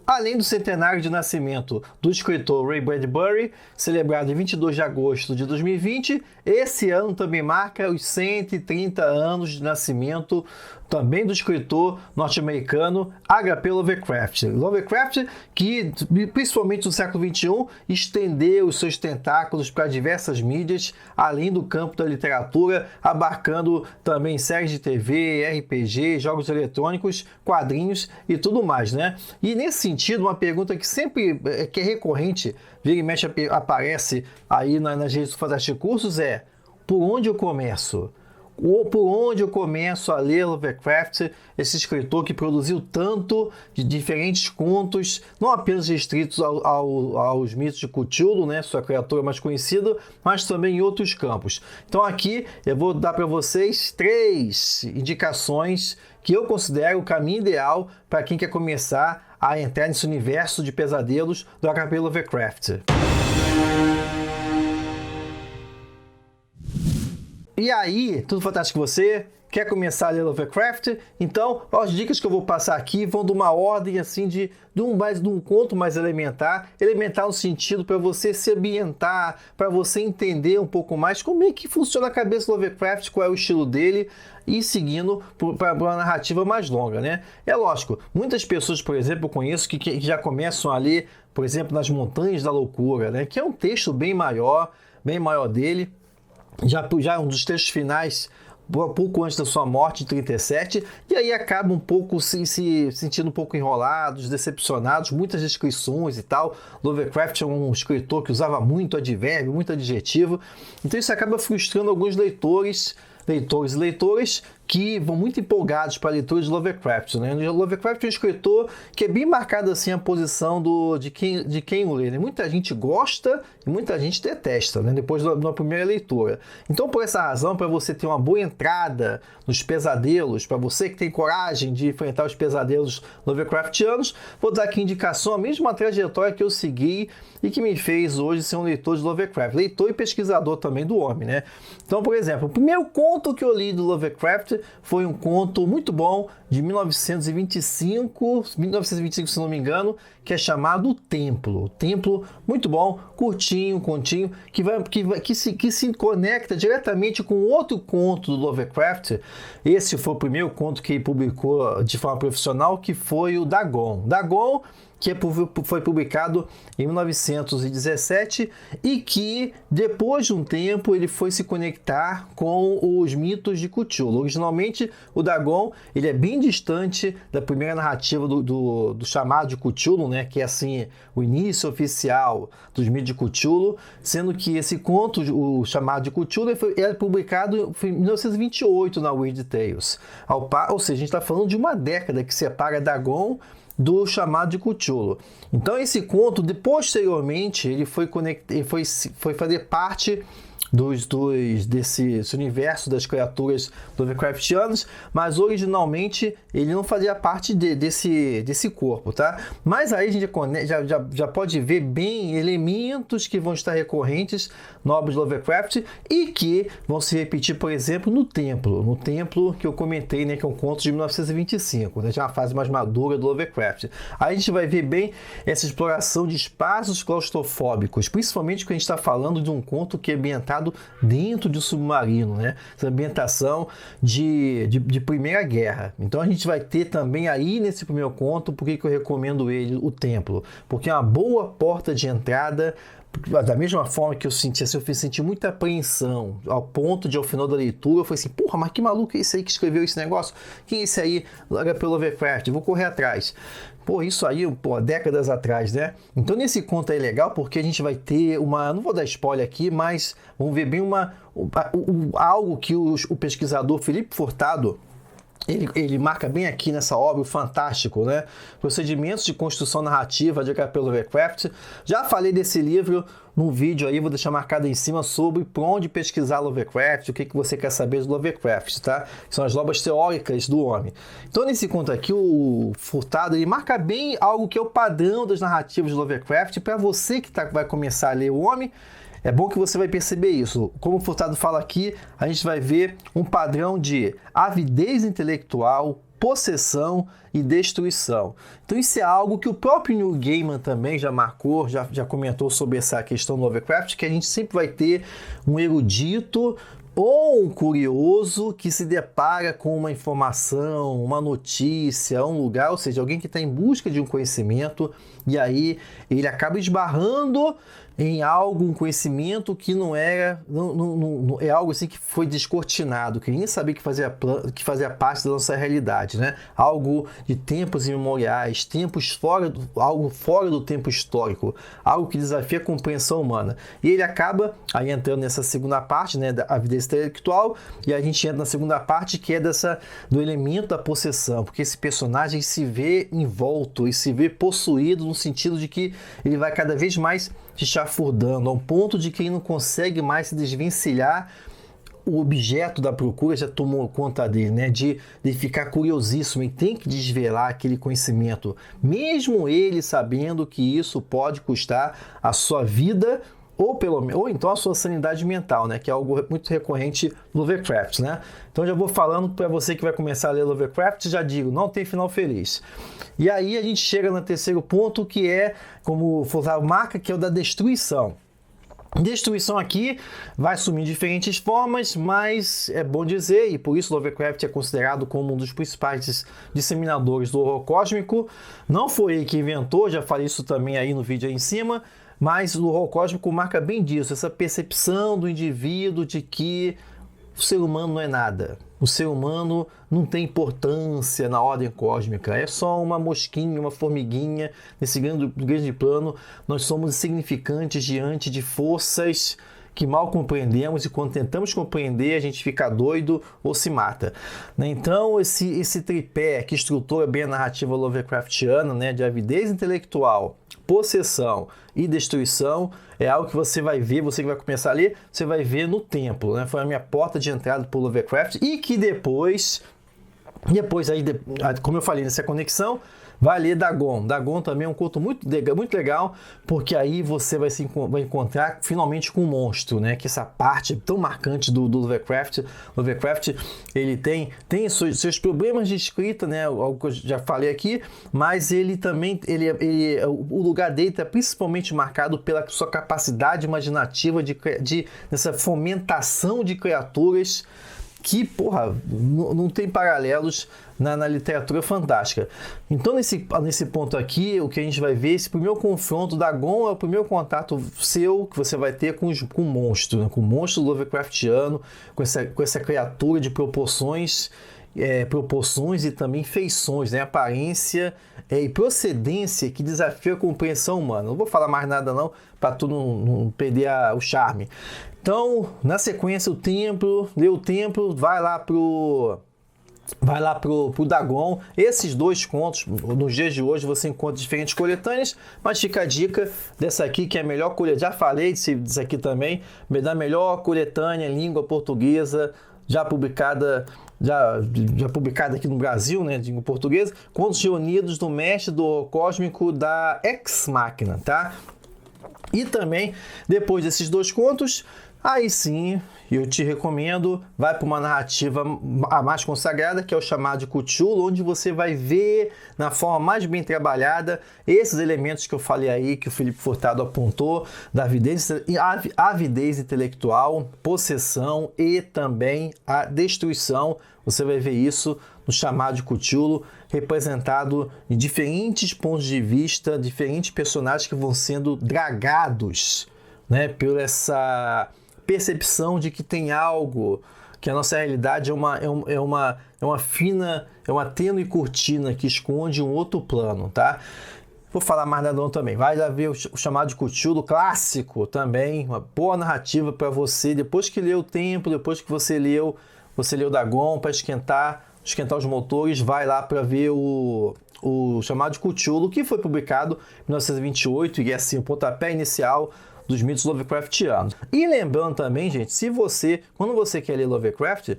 Além do centenário de nascimento do escritor Ray Bradbury, celebrado em 22 de agosto de 2020, esse ano também marca os 130 anos de nascimento também do escritor norte-americano H.P. Lovecraft. Lovecraft, que principalmente no século XXI, estendeu os seus tentáculos para diversas mídias, além do campo da literatura, abarcando também séries de TV, RPG, jogos eletrônicos, quadrinhos e tudo mais, né? E nesse sentido, uma pergunta que sempre que é recorrente, vira e mexe aparece aí nas redes do Fantástico Cursos é: por onde eu começo? Ou por onde eu começo a ler Lovecraft, esse escritor que produziu tanto de diferentes contos, não apenas restritos aos mitos de Cthulhu, né, sua criatura mais conhecida, mas também em outros campos. Então aqui eu vou dar para vocês 3 indicações que eu considero o caminho ideal para quem quer começar a entrar nesse universo de pesadelos do H.P. Lovecraft. E aí, tudo fantástico com você? Quer começar a ler Lovecraft? Então, as dicas que eu vou passar aqui vão de uma ordem assim de um conto mais elementar no sentido para você se ambientar, para você entender um pouco mais como é que funciona a cabeça do Lovecraft, qual é o estilo dele, e seguindo para uma narrativa mais longa, né? É lógico, muitas pessoas, por exemplo, eu conheço que já começam a ler, por exemplo, Nas Montanhas da Loucura, né? Que é um texto bem maior dele. Já um dos textos finais, pouco antes da sua morte, em 37, e aí acaba um pouco se sentindo um pouco enrolados, decepcionados, muitas descrições e tal. Lovecraft é um escritor que usava muito advérbio, muito adjetivo, então isso acaba frustrando alguns leitores e leitoras que vão muito empolgados para a leitura de Lovecraft, né? Lovecraft é um escritor que é bem marcado assim a posição de quem o lê, né? Muita gente gosta e muita gente detesta, né? Depois da primeira leitura. Então, por essa razão, para você ter uma boa entrada nos pesadelos, para você que tem coragem de enfrentar os pesadelos Lovecraftianos, vou dar aqui indicação, a mesma trajetória que eu segui e que me fez hoje ser um leitor de Lovecraft, leitor e pesquisador também do homem, né? Então, por exemplo, o primeiro conto que eu li do Lovecraft foi um conto muito bom de 1925, se não me engano, que é chamado O Templo. O Templo, muito bom, curtinho, continho, que se conecta diretamente com outro conto do Lovecraft. Esse foi o primeiro conto que ele publicou de forma profissional, que foi o Dagon. Dagon, que foi publicado em 1917 e que, depois de um tempo, ele foi se conectar com os mitos de Cthulhu. Originalmente, o Dagon ele é bem distante da primeira narrativa do chamado de Cthulhu, né? Que é assim, o início oficial dos mitos de Cthulhu, sendo que esse conto, o chamado de Cthulhu, é publicado em 1928 na Weird Tales. Ou seja, a gente está falando de uma década que separa Dagon do chamado de Cthulhu. Então esse conto, posteriormente, ele foi fazer parte desse universo das criaturas Lovecraftianas, mas originalmente ele não fazia parte desse corpo, tá? Mas aí a gente já pode ver bem elementos que vão estar recorrentes na obra de Lovecraft e que vão se repetir, por exemplo, no Templo que eu comentei, né, que é um conto de 1925, né, já é uma fase mais madura do Lovecraft. Aí a gente vai ver bem essa exploração de espaços claustrofóbicos, principalmente quando a gente está falando de um conto que é ambientado dentro de um submarino, né? Essa ambientação de Primeira Guerra. Então a gente vai ter também aí nesse primeiro conto, por que eu recomendo ele, O Templo? Porque é uma boa porta de entrada. Da mesma forma que eu senti muita apreensão, ao ponto de, ao final da leitura, eu falei assim, porra, mas que maluco é esse aí que escreveu esse negócio? Quem é esse aí? H.P. Lovecraft, eu vou correr atrás. Pô, isso aí, décadas atrás, né? Então, nesse conto é legal porque a gente vai ter não vou dar spoiler aqui, mas vamos ver bem algo que o pesquisador Felipe Furtado, ele marca bem aqui nessa obra, o fantástico, né? Procedimentos de construção narrativa de H.P. Lovecraft. Já falei desse livro num vídeo aí, vou deixar marcado em cima sobre por onde pesquisar Lovecraft, o que você quer saber do Lovecraft, tá? São as obras teóricas do homem. Então, nesse conto aqui, o Furtado, ele marca bem algo que é o padrão das narrativas de Lovecraft. Para você que vai começar a ler o homem, é bom que você vai perceber isso. Como o Furtado fala aqui, a gente vai ver um padrão de avidez intelectual, possessão e destruição. Então isso é algo que o próprio Neil Gaiman também já marcou, já comentou sobre essa questão do Lovecraft, que a gente sempre vai ter um erudito ou um curioso que se depara com uma informação, uma notícia, um lugar, ou seja, alguém que está em busca de um conhecimento, e aí ele acaba esbarrando em algo, um conhecimento que não era, é algo assim que foi descortinado, que nem sabia que fazia parte da nossa realidade, né? Algo de tempos imemoriais, algo fora do tempo histórico, algo que desafia a compreensão humana. E ele acaba aí entrando nessa segunda parte, né, da evidência intelectual, e a gente entra na segunda parte, que é do elemento da possessão, porque esse personagem se vê envolto e se vê possuído no sentido de que ele vai cada vez mais se chafurdando, ao ponto de que ele não consegue mais se desvencilhar. O objeto da procura já tomou conta dele, né? De ficar curiosíssimo e tem que desvelar aquele conhecimento, mesmo ele sabendo que isso pode custar a sua vida ou então a sua sanidade mental, né? Que é algo muito recorrente no Lovecraft, né? Então já vou falando para você que vai começar a ler Lovecraft, já digo, não tem final feliz. E aí a gente chega no terceiro ponto, que é, como a marca, que é o da destruição. Destruição aqui vai assumir diferentes formas, mas é bom dizer, e por isso Lovecraft é considerado como um dos principais disseminadores do horror cósmico. Não foi ele que inventou, já falei isso também aí no vídeo aí em cima, mas o horror cósmico marca bem disso, essa percepção do indivíduo de que o ser humano não é nada. O ser humano não tem importância na ordem cósmica, é só uma mosquinha, uma formiguinha. Nesse grande plano, nós somos insignificantes diante de forças que mal compreendemos, e quando tentamos compreender, a gente fica doido ou se mata. Então, esse tripé que estrutura bem a narrativa Lovecraftiana, né, de avidez intelectual, possessão e destruição, é algo que você vai ver, você que vai começar a ler, você vai ver no templo, né? Foi a minha porta de entrada para o Lovecraft, e que depois aí, como eu falei, nessa conexão, vai ler Dagon. Dagon também é um conto muito legal, porque aí você vai encontrar finalmente com o monstro, né? Que essa parte tão marcante do Lovecraft. Lovecraft, ele tem seus problemas de escrita, né? Algo que eu já falei aqui, mas ele também, o lugar dele está principalmente marcado pela sua capacidade imaginativa dessa fomentação de criaturas que, porra, não tem paralelos na literatura fantástica. Então, nesse ponto aqui, o que a gente vai ver, esse primeiro confronto, Dagon é o primeiro contato seu que você vai ter com o monstro, né? Com o monstro Lovecraftiano, com essa criatura de proporções e também feições, né? Aparência e procedência que desafia a compreensão humana. Não vou falar mais nada não, para tu não perder o charme. Então, na sequência, lê o templo, vai lá pro Dagon. Esses dois contos, nos dias de hoje, você encontra diferentes coletâneas, mas fica a dica dessa aqui, que é a melhor coletânea. Já falei disso aqui também, da melhor coletânea em língua portuguesa, já publicada aqui no Brasil, né, de língua portuguesa, Contos Reunidos do Mestre do Horror Cósmico da Ex Machina, tá? E também, depois desses dois contos, aí sim, eu te recomendo, vai para uma narrativa a mais consagrada, que é o chamado de Cthulhu, onde você vai ver, na forma mais bem trabalhada, esses elementos que eu falei aí, que o Felipe Furtado apontou, da avidez intelectual, possessão e também a destruição. Você vai ver isso no chamado de Cthulhu, representado em diferentes pontos de vista, diferentes personagens que vão sendo dragados, né, por essa percepção de que tem algo, que a nossa realidade é uma tênue cortina que esconde um outro plano, tá? Vou falar mais nada não também. Vai lá ver o chamado de Cthulhu clássico também, uma boa narrativa para você, depois que leu o Templo, depois que você leu Dagon, para esquentar os motores, vai lá para ver o chamado de Cthulhu, que foi publicado em 1928, e é assim o pontapé inicial dos mitos Lovecraftianos. E lembrando também, gente, quando você quer ler Lovecraft,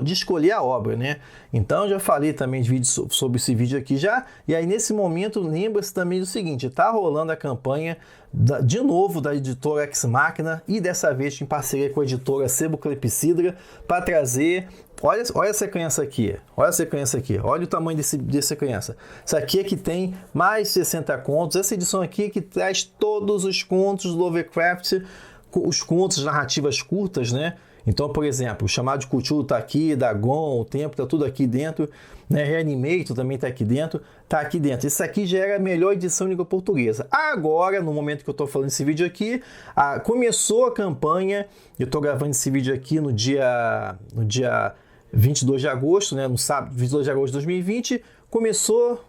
de escolher a obra, né? Então, já falei também sobre esse vídeo aqui já, e aí nesse momento, lembra-se também do seguinte, tá rolando a campanha, de novo, da editora Ex Machina, e dessa vez em parceria com a editora Sebo Clepsidra, para trazer Olha a sequência aqui, olha o tamanho dessa sequência. Isso aqui é que tem mais 60 contos, essa edição aqui é que traz todos os contos do Lovecraft, os contos, narrativas curtas, né? Então, por exemplo, o Chamado de Cthulhu está aqui, Dagon, o Tempo, está tudo aqui dentro, né? Reanimator também está aqui dentro, Isso aqui já era a melhor edição em língua portuguesa. Agora, no momento que eu estou falando esse vídeo aqui, começou a campanha, eu estou gravando esse vídeo aqui no dia 22 de agosto, né? No sábado, 22 de agosto de 2020, começou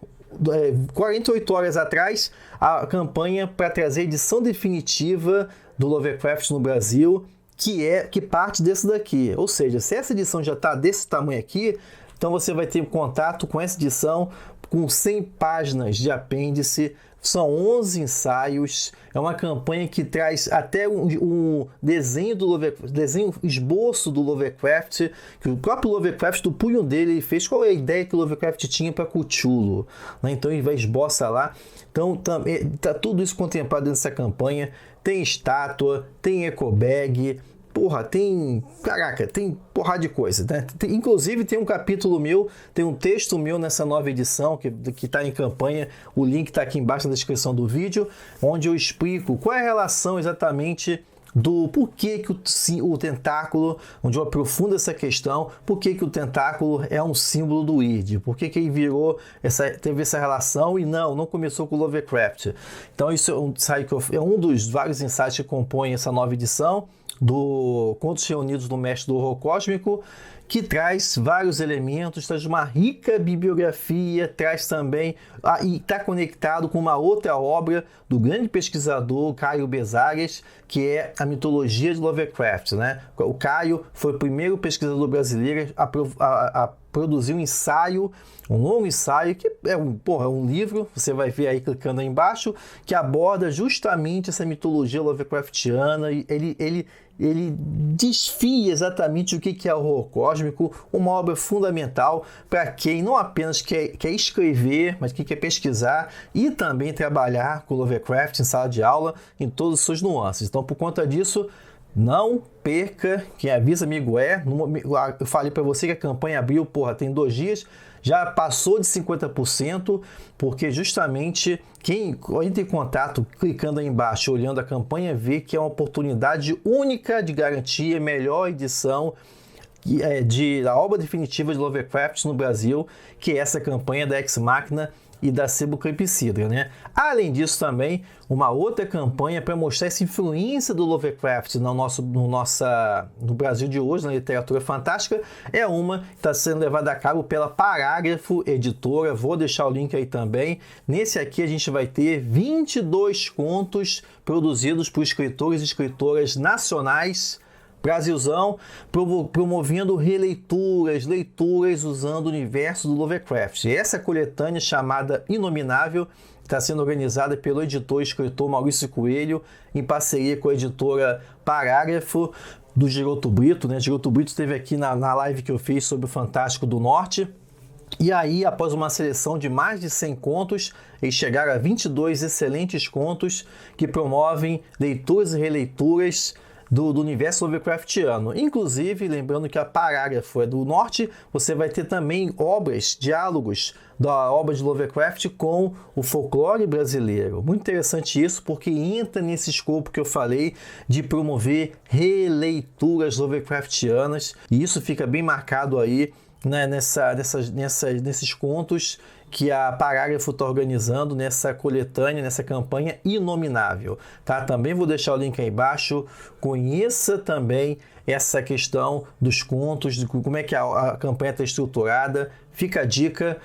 48 horas atrás a campanha para trazer a edição definitiva do Lovecraft no Brasil, que parte desse daqui. Ou seja, se essa edição já está desse tamanho aqui, então você vai ter contato com essa edição com 100 páginas de apêndice, são 11 ensaios, é uma campanha que traz até um desenho do Lovecraft, esboço do Lovecraft, que o próprio Lovecraft, do punho dele, ele fez qual é a ideia que o Lovecraft tinha para Cthulhu, né? Então ele vai esboçar lá. Então tá tudo isso contemplado nessa campanha. Tem estátua, tem ecobag, tem porrada de coisa, né? Inclusive tem um capítulo meu, tem um texto meu nessa nova edição que está em campanha, o link está aqui embaixo na descrição do vídeo, onde eu explico qual é a relação exatamente do porquê que o tentáculo, onde eu aprofundo essa questão, por que o tentáculo é um símbolo do id, por que ele teve essa relação e não começou com o Lovecraft. Então isso é um dos vários ensaios que compõem essa nova edição do Contos Reunidos do Mestre do Horror Cósmico, que traz vários elementos, traz uma rica bibliografia, traz também, e está conectado com uma outra obra do grande pesquisador Caio Bezares, que é a mitologia de Lovecraft, né? O Caio foi o primeiro pesquisador brasileiro a produzir um ensaio, um longo ensaio, que é um livro, você vai ver aí clicando aí embaixo, que aborda justamente essa mitologia Lovecraftiana, e ele desfia exatamente o que é o horror cósmico, uma obra fundamental para quem não apenas quer escrever, mas que quer pesquisar e também trabalhar com Lovecraft em sala de aula, em todas as suas nuances. Então, por conta disso, não perca, quem avisa amigo eu falei para você que a campanha abriu, tem 2 dias, já passou de 50%, porque justamente quem entra em contato, clicando aí embaixo, olhando a campanha, vê que é uma oportunidade única de garantir a melhor edição da obra definitiva de Lovecraft no Brasil, que é essa campanha da Ex Machina e da Sebo Clepsidra, né? Além disso também, uma outra campanha para mostrar essa influência do Lovecraft no Brasil de hoje, na literatura fantástica, é uma que está sendo levada a cabo pela Parágrafo Editora, vou deixar o link aí também. Nesse aqui a gente vai ter 22 contos produzidos por escritores e escritoras nacionais, Brasilzão, promovendo leituras usando o universo do Lovecraft. Essa coletânea chamada Inominável está sendo organizada pelo editor e escritor Maurício Coelho, em parceria com a editora Parágrafo, do Giroto Brito, né? Giroto Brito esteve aqui na live que eu fiz sobre o Fantástico do Norte. E aí, após uma seleção de mais de 100 contos, eles chegaram a 22 excelentes contos que promovem leituras e releituras do universo Lovecraftiano. Inclusive, lembrando que a Parágrafo é do Norte, você vai ter também diálogos da obra de Lovecraft com o folclore brasileiro. Muito interessante isso, porque entra nesse escopo que eu falei de promover releituras Lovecraftianas, e isso fica bem marcado aí, né, nesses contos que a Parágrafo está organizando nessa coletânea, nessa campanha Inominável. Tá? Também vou deixar o link aí embaixo. Conheça também essa questão dos contos, de como é que a campanha está estruturada. Fica a dica.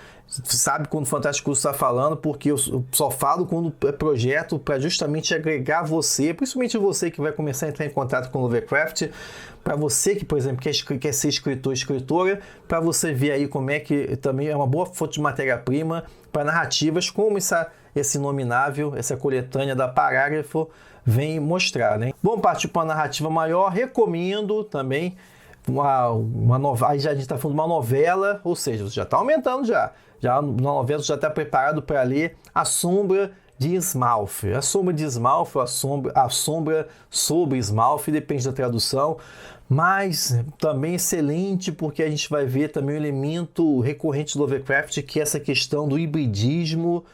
Sabe quando o Fantástico Curso está falando, porque eu só falo quando é projeto para justamente agregar você, principalmente você que vai começar a entrar em contato com o Lovecraft, para você que, por exemplo, quer ser escritor, escritora, para você ver aí como é que também é uma boa fonte de matéria-prima para narrativas, como esse Inominável, essa coletânea da Parágrafo vem mostrar, né? Vamos partir para uma narrativa maior, recomendo também uma novela, aí já a gente está falando de uma novela, ou seja, já está aumentando já. Já na novela já está preparado para ler A Sombra de Smaug. A sombra de Smaug, a sombra sobre Smaug, depende da tradução, mas também excelente porque a gente vai ver também um elemento recorrente do Lovecraft, que é essa questão do hibridismo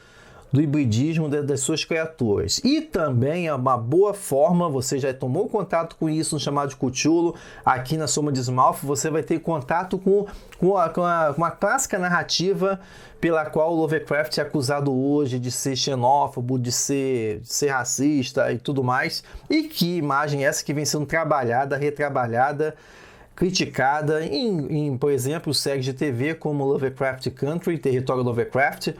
das suas criaturas. E também é uma boa forma, você já tomou contato com isso no chamado de Cthulhu, aqui na Sombra de Smaug, você vai ter contato com uma clássica narrativa pela qual o Lovecraft é acusado hoje de ser xenófobo, de ser racista e tudo mais. E que imagem é essa que vem sendo trabalhada, retrabalhada, criticada em, por exemplo, séries de TV como Lovecraft Country, Território Lovecraft,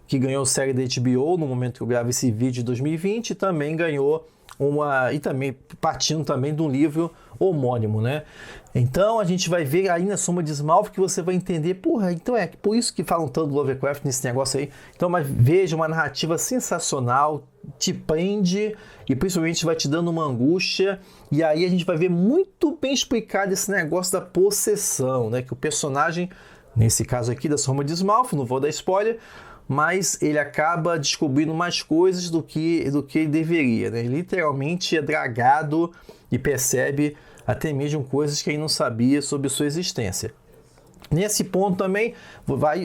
que ganhou série da HBO no momento que eu gravo esse vídeo de 2020, e também ganhou e também partindo também de um livro homônimo, né? Então a gente vai ver aí na Sombra de Smaug que você vai entender, porra, então é por isso que falam tanto do Lovecraft nesse negócio aí. Então, mas veja uma narrativa sensacional, te prende e principalmente vai te dando uma angústia, e aí a gente vai ver muito bem explicado esse negócio da possessão, né? Que o personagem, nesse caso aqui da Sombra de Smaug, não vou dar spoiler, mas ele acaba descobrindo mais coisas do que ele deveria, né? Ele literalmente é dragado e percebe até mesmo coisas que ele não sabia sobre sua existência. Nesse ponto também,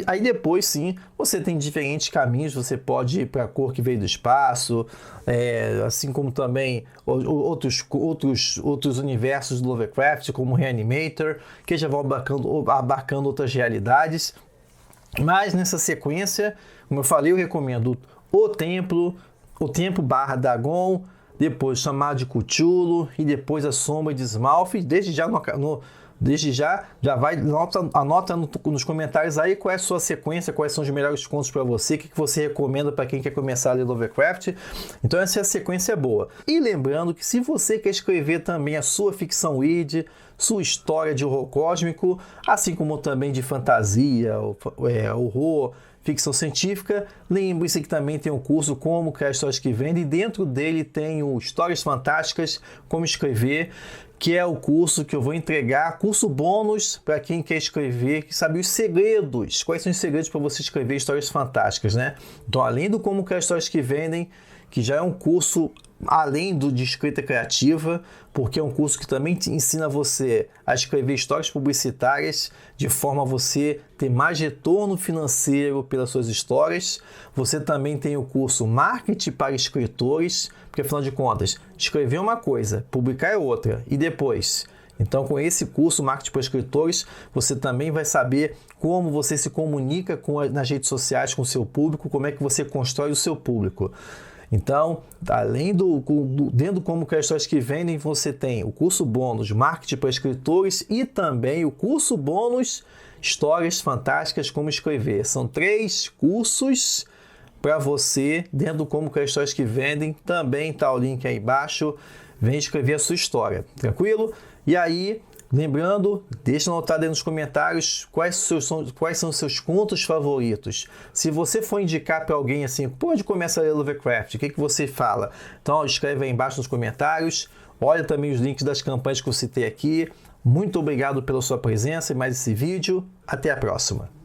aí depois sim, você tem diferentes caminhos, você pode ir para a cor que veio do espaço, assim como também outros universos do Lovecraft, como Reanimator, que já vão abarcando outras realidades. Mas nessa sequência, como eu falei, eu recomendo o Templo /Dagon, depois Chamado de Cthulhu e depois a Sombra de Smaug. Desde já vai, anota nos comentários aí qual é a sua sequência, quais são os melhores contos para você, o que você recomenda para quem quer começar a ler Lovecraft. Então essa sequência é boa. E lembrando que se você quer escrever também a sua ficção weird, sua história de horror cósmico, assim como também de fantasia, horror, ficção científica, lembre-se que também tem um curso Como Criar Histórias que Vendem, e dentro dele tem o Histórias Fantásticas, Como Escrever, que é o curso que eu vou entregar, curso bônus para quem quer escrever, que sabe os segredos, quais são os segredos para você escrever histórias fantásticas, né? Então, além do Como Criar Histórias que Vendem, que já é um curso além de escrita criativa, porque é um curso que também te ensina você a escrever histórias publicitárias de forma a você ter mais retorno financeiro pelas suas histórias. Você também tem o curso Marketing para Escritores, porque afinal de contas, escrever é uma coisa, publicar é outra, e depois... Então, com esse curso Marketing para Escritores, você também vai saber como você se comunica nas redes sociais com o seu público, como é que você constrói o seu público. Então, além dentro do Como Criar Histórias que Vendem, você tem o curso bônus Marketing para Escritores e também o curso bônus Histórias Fantásticas Como Escrever. São 3 cursos para você dentro do Como Criar Histórias que Vendem. Também está o link aí embaixo. Vem escrever a sua história, tranquilo? E aí, lembrando, deixa anotado aí nos comentários quais são os seus contos favoritos. Se você for indicar para alguém assim, pode começar a ler Lovecraft, o que você fala? Então, escreve aí embaixo nos comentários. Olha também os links das campanhas que eu citei aqui. Muito obrigado pela sua presença em mais esse vídeo. Até a próxima.